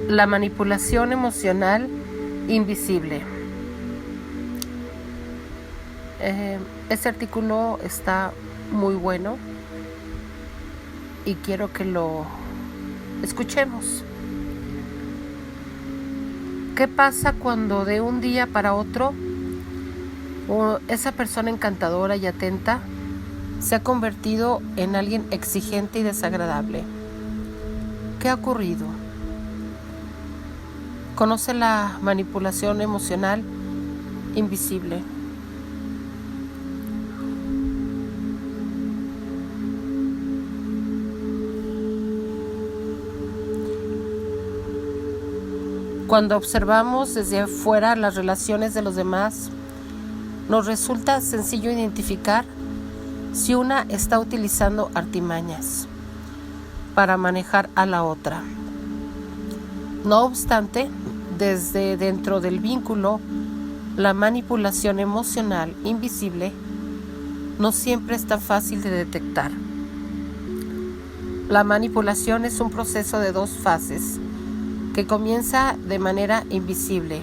La manipulación emocional invisible. Este artículo está muy bueno y quiero que lo escuchemos. ¿Qué pasa cuando de un día para otro esa persona encantadora y atenta se ha convertido en alguien exigente y desagradable? ¿Qué ha ocurrido? Conoce la manipulación emocional invisible. Cuando observamos desde afuera las relaciones de los demás, nos resulta sencillo identificar si una está utilizando artimañas para manejar a la otra. No obstante, desde dentro del vínculo, la manipulación emocional invisible no siempre es tan fácil de detectar. La manipulación es un proceso de dos fases que comienza de manera invisible.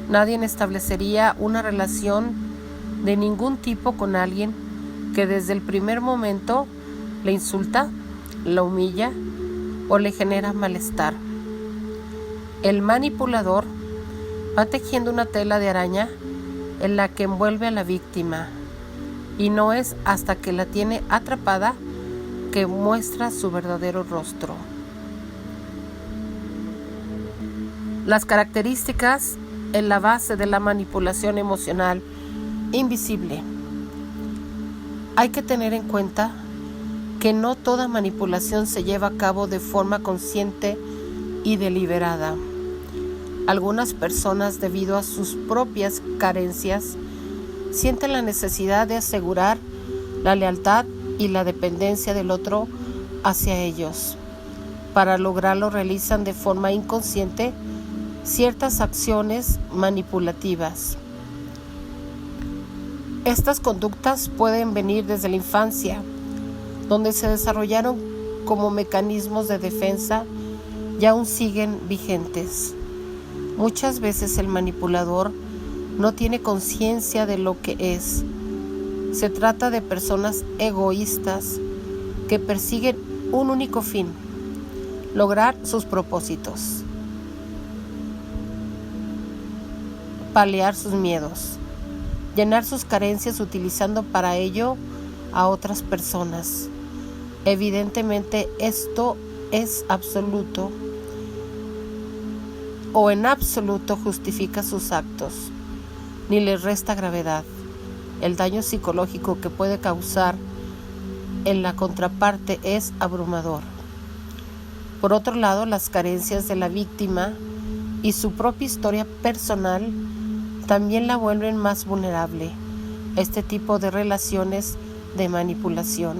Nadie establecería una relación de ningún tipo con alguien que desde el primer momento le insulta, la humilla o le genera malestar. El manipulador va tejiendo una tela de araña en la que envuelve a la víctima, y no es hasta que la tiene atrapada que muestra su verdadero rostro. Las características en la base de la manipulación emocional invisible. Hay que tener en cuenta que no toda manipulación se lleva a cabo de forma consciente y deliberada. Algunas personas, debido a sus propias carencias, sienten la necesidad de asegurar la lealtad y la dependencia del otro hacia ellos. Para lograrlo realizan de forma inconsciente ciertas acciones manipulativas. Estas conductas pueden venir desde la infancia, donde se desarrollaron como mecanismos de defensa y aún siguen vigentes. Muchas veces el manipulador no tiene conciencia de lo que es. Se trata de personas egoístas que persiguen un único fin: lograr sus propósitos, paliar sus miedos, llenar sus carencias utilizando para ello a otras personas. Evidentemente esto es absoluto o en absoluto justifica sus actos, ni les resta gravedad. El daño psicológico que puede causar en la contraparte es abrumador. Por otro lado, las carencias de la víctima y su propia historia personal también la vuelven más vulnerable a este tipo de relaciones de manipulación.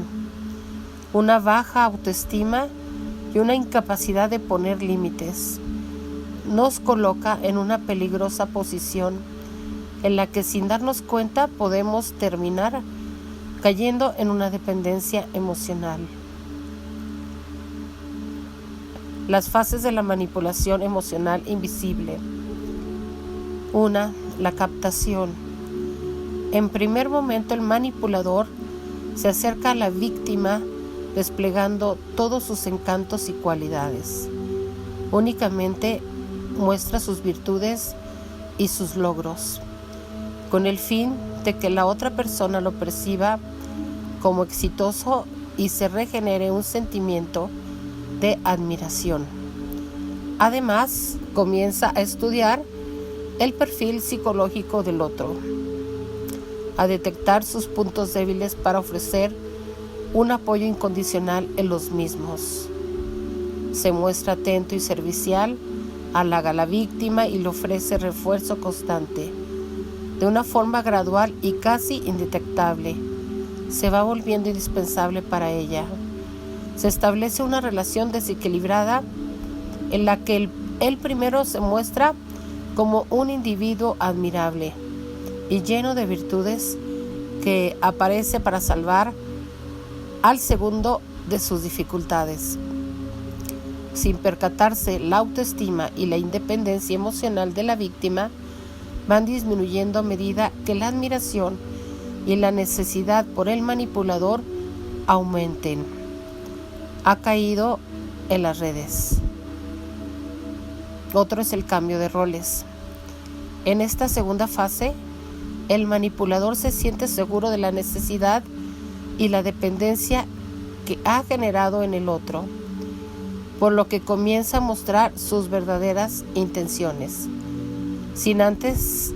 Una baja autoestima y una incapacidad de poner límites nos coloca en una peligrosa posición en la que, sin darnos cuenta, podemos terminar cayendo en una dependencia emocional. Las fases de la manipulación emocional invisible. 1. La captación. En primer momento, el manipulador se acerca a la víctima desplegando todos sus encantos y cualidades. Únicamente muestra sus virtudes y sus logros, con el fin de que la otra persona lo perciba como exitoso y se regenere un sentimiento de admiración. Además, comienza a estudiar el perfil psicológico del otro, a detectar sus puntos débiles para ofrecer un apoyo incondicional en los mismos. Se muestra atento y servicial, halaga a la víctima y le ofrece refuerzo constante. De una forma gradual y casi indetectable, se va volviendo indispensable para ella. Se establece una relación desequilibrada en la que él primero se muestra como un individuo admirable y lleno de virtudes que aparece para salvar al segundo de sus dificultades. Sin percatarse, la autoestima y la independencia emocional de la víctima van disminuyendo a medida que la admiración y la necesidad por el manipulador aumenten. Ha caído en las redes. Otro es el cambio de roles. En esta segunda fase, el manipulador se siente seguro de la necesidad y la dependencia que ha generado en el otro, por lo que comienza a mostrar sus verdaderas intenciones. Si antes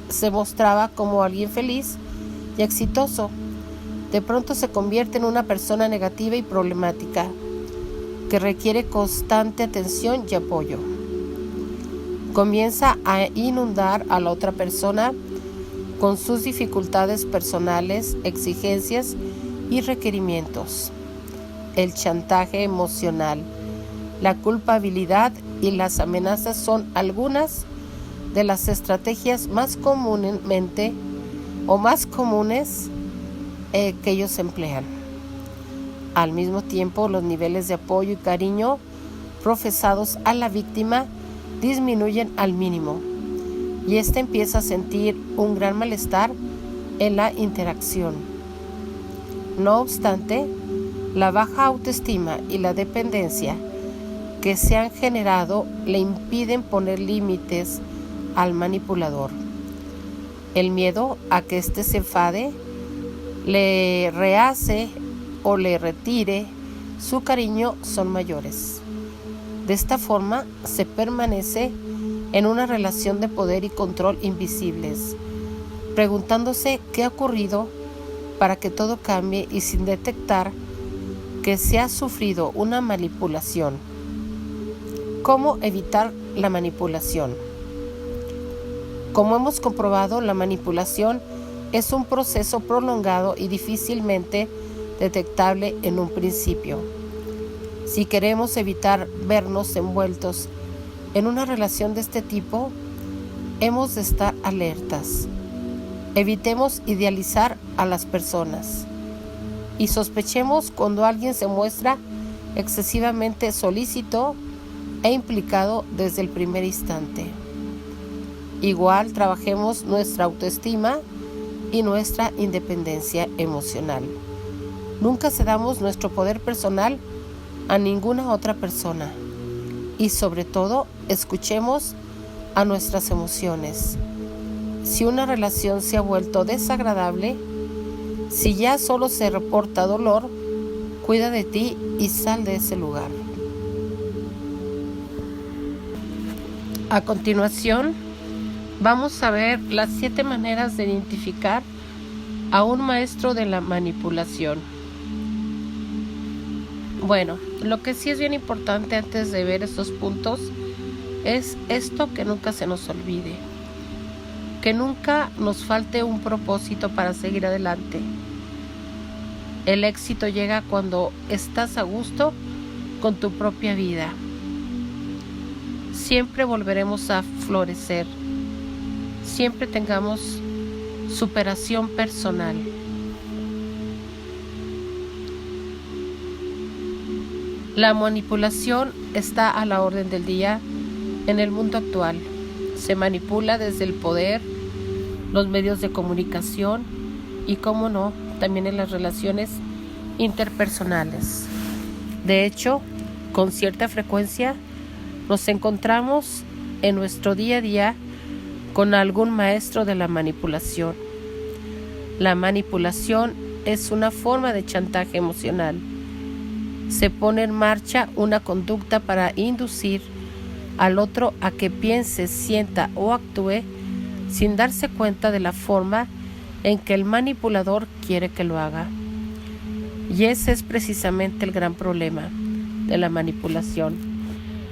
se mostraba como alguien feliz y exitoso, de pronto se convierte en una persona negativa y problemática, que requiere constante atención y apoyo. Comienza a inundar a la otra persona con sus dificultades personales, exigencias y requerimientos. El chantaje emocional, la culpabilidad y las amenazas son algunas de las estrategias más comunes que ellos emplean. Al mismo tiempo, los niveles de apoyo y cariño profesados a la víctima disminuyen al mínimo y ésta empieza a sentir un gran malestar en la interacción. No obstante, la baja autoestima y la dependencia que se han generado le impiden poner límites al manipulador. El miedo a que éste se enfade, le rehace o le retire su cariño son mayores. De esta forma se permanece en una relación de poder y control invisibles, preguntándose qué ha ocurrido para que todo cambie y sin detectar que se ha sufrido una manipulación. ¿Cómo evitar la manipulación? Como hemos comprobado, la manipulación es un proceso prolongado y difícilmente detectable en un principio. Si queremos evitar vernos envueltos en una relación de este tipo, hemos de estar alertas. Evitemos idealizar a las personas y sospechemos cuando alguien se muestra excesivamente solícito e implicado desde el primer instante. Igual trabajemos nuestra autoestima y nuestra independencia emocional. Nunca cedamos nuestro poder personal a ninguna otra persona y sobre todo escuchemos a nuestras emociones. Si una relación se ha vuelto desagradable, si ya solo se reporta dolor, cuida de ti y sal de ese lugar. A continuación, vamos a ver las 7 maneras de identificar a un maestro de la manipulación. Bueno, lo que sí es bien importante antes de ver estos puntos es esto, que nunca se nos olvide, que nunca nos falte un propósito para seguir adelante. El éxito llega cuando estás a gusto con tu propia vida. Siempre volveremos a florecer. Siempre tengamos superación personal. La manipulación está a la orden del día en el mundo actual. Se manipula desde el poder, los medios de comunicación y, cómo no, también en las relaciones interpersonales. De hecho, con cierta frecuencia nos encontramos en nuestro día a día con algún maestro de la manipulación. La manipulación es una forma de chantaje emocional. Se pone en marcha una conducta para inducir al otro a que piense, sienta o actúe sin darse cuenta de la forma en que el manipulador quiere que lo haga. Y ese es precisamente el gran problema de la manipulación.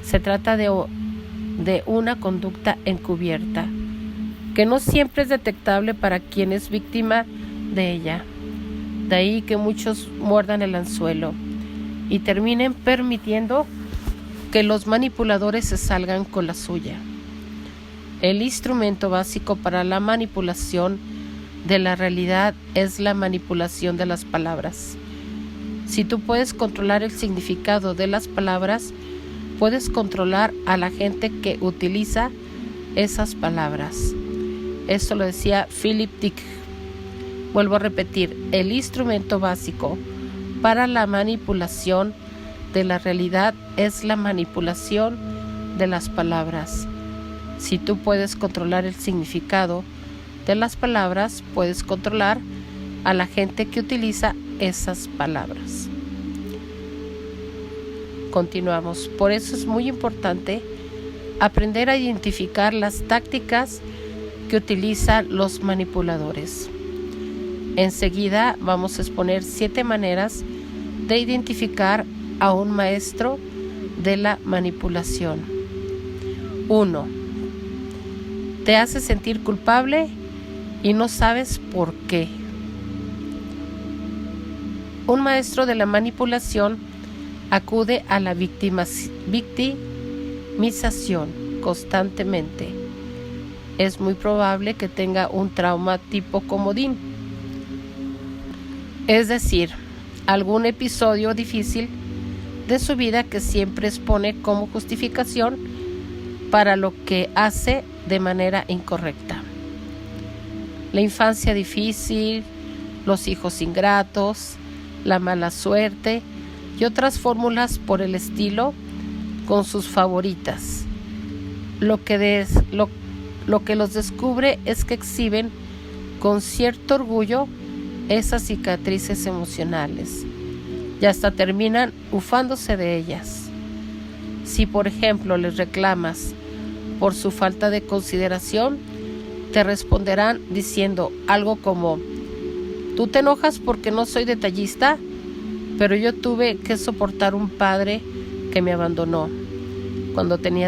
Se trata de una conducta encubierta, que no siempre es detectable para quien es víctima de ella. De ahí que muchos muerdan el anzuelo y terminen permitiendo que los manipuladores se salgan con la suya. El instrumento básico para la manipulación de la realidad es la manipulación de las palabras. Si tú puedes controlar el significado de las palabras, puedes controlar a la gente que utiliza esas palabras. Esto lo decía Philip Dick. Vuelvo a repetir, el instrumento básico para la manipulación de la realidad es la manipulación de las palabras. Si tú puedes controlar el significado de las palabras, puedes controlar a la gente que utiliza esas palabras. Continuamos. Por eso es muy importante aprender a identificar las tácticas que utilizan los manipuladores. Enseguida vamos a exponer 7 maneras de identificar a un maestro de la manipulación. 1. Te hace sentir culpable y no sabes por qué. Un maestro de la manipulación acude a la victimización constantemente. Es muy probable que tenga un trauma tipo comodín, es decir, algún episodio difícil de su vida que siempre expone como justificación para lo que hace de manera incorrecta. La infancia difícil, los hijos ingratos, la mala suerte y otras fórmulas por el estilo con sus favoritas. Lo que los descubre es que exhiben con cierto orgullo esas cicatrices emocionales y hasta terminan ufándose de ellas. Si, por ejemplo, les reclamas por su falta de consideración, te responderán diciendo algo como: tú te enojas porque no soy detallista, pero yo tuve que soportar un padre que me abandonó cuando tenía